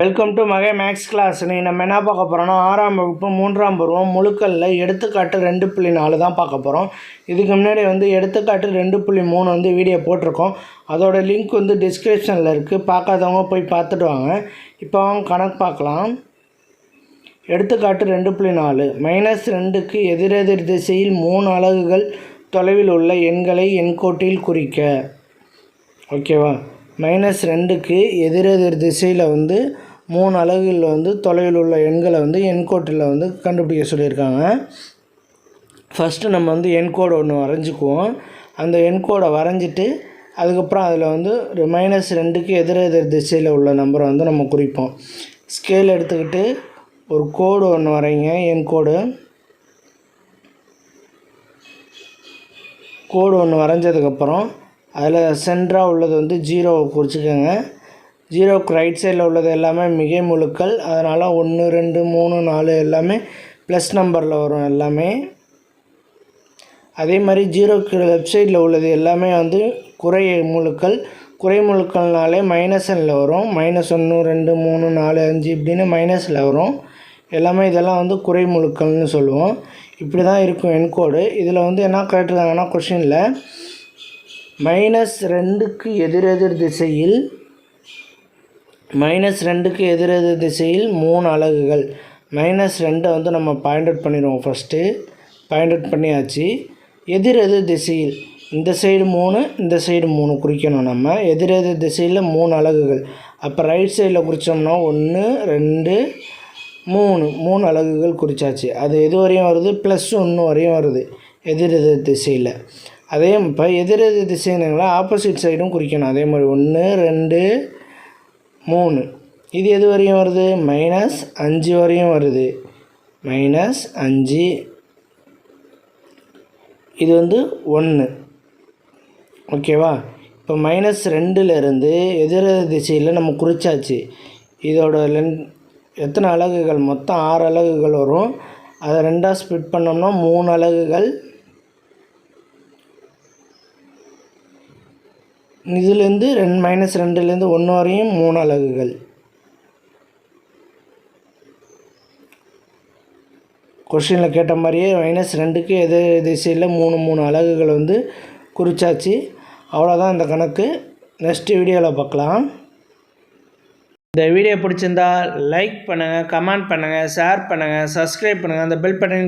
Welcome to மகை max class. நம்ம என்ன பார்க்க போகிறோம்னா 6ஆம் வகுப்பு 3ஆம் பருவம் முழுக்கல்ல எடுத்துக்காட்டு 2.4 தான் பார்க்க போகிறோம். இதுக்கு முன்னாடி எடுத்துக்காட்டு 2.3 வீடியோ போட்டிருக்கோம். அதோட லிங்க் டிஸ்கிரிப்ஷனில் இருக்குது. பார்க்காதவங்க போய் பார்த்துட்டு வாங்க. இப்போ அவங்க கணக்கு பார்க்கலாம். எடுத்துக்காட்டு 2.4 -2க்கு எதிரெதிர் திசையில் 3 அலகுகள் தொலைவில் உள்ள எண்களை எண்கோட்டில் குறிக்க. ஓகேவா? -2க்கு எதிரெதிர் திசையில் 3 அலகுகள் தொலைவில் உள்ள எண்களை எண்கோட்டில் கண்டுபிடிக்க சொல்லியிருக்காங்க. ஃபஸ்ட்டு நம்ம எண்கோடு ஒன்று வரைஞ்சிக்குவோம். அந்த எண்கோடை வரைஞ்சிட்டு அதுக்கப்புறம் அதில் -2க்கு எதிரெதிர் திசையில் உள்ள நம்பரை நம்ம குறிப்போம். ஸ்கேல் எடுத்துக்கிட்டு ஒரு கோடு ஒன்று வரைங்க. எண்கோடு ஒன்று வரைஞ்சதுக்கப்புறம் அதில் சென்டராக உள்ளது 0வை குறிச்சிக்கோங்க. 0க்கு ரைட் சைடில் உள்ளது எல்லாமே மிகை முழுக்கள். அதனால் 1 2 3 4 எல்லாமே ப்ளஸ் நம்பரில் வரும் எல்லாமே. அதே மாதிரி 0க்கு லெஃப்ட் சைடில் உள்ளது எல்லாமே குறை முழுக்கள். குறை முழுக்கள்னாலே மைனஸில் வரும். -1 2 3 4 5 இப்படின்னு மைனஸில் வரும் எல்லாமே. இதெல்லாம் குறை முழுக்கள்னு சொல்லுவோம். இப்படி தான் இருக்கும் எண்கோடு. இதில் என்ன கேட்டிருக்காங்கன்னா கொஷினில் -2க்கு எதிரெதிர் திசையில் 3 அலகுகள். -2 நம்ம பாயிண்ட் அவுட் பண்ணிடுவோம். ஃபஸ்ட்டு பாயிண்ட் அவுட் பண்ணியாச்சு. எதிரெதிர் திசையில் இந்த சைடு 3 இந்த சைடு 3 குறிக்கணும். நம்ம எதிரெதிர் திசையில் 3 அலகுகள். அப்போ ரைட் சைடில் குறித்தோம்னா 1 2 3 அலகுகள் குறித்தாச்சு. அது எது வரையும் வருது? +1 வரையும் வருது எதிரெதிர் திசையில். அதே இப்போ எதிரெதிர் திசைங்களா ஆப்போசிட் சைடும் குறிக்கணும். அதே மாதிரி 1 2 3 இது எது வரையும் வருது? -5 வரையும் வருது. -5 இது 1. ஓகேவா? இப்போ -2லேருந்து எதிரெதிர் திசையில் நம்ம குறித்தாச்சு. இதோட எத்தனை அலகுகள்? மொத்தம் 6 அலகுகள் வரும். அதை 2ஆக ஸ்ப்ளிட் பண்ணோம்னா 3 அலகுகள். இதுலேருந்து -2லேருந்து 1 வரையும் 3 அலகுகள். கொஷினில் கேட்ட மாதிரியே -2க்கு எதிர் திசையில் 3 அலகுகள் குறிச்சாச்சு. அவ்வளோதான் இந்த கணக்கு. நெக்ஸ்ட் வீடியோவில் பார்க்கலாம். இந்த வீடியோ பிடிச்சிருந்தா லைக் பண்ணுங்கள், கமெண்ட் பண்ணுங்கள், ஷேர் பண்ணுங்கள், சப்ஸ்கிரைப் பண்ணுங்கள். அந்த பெல் பட்டன்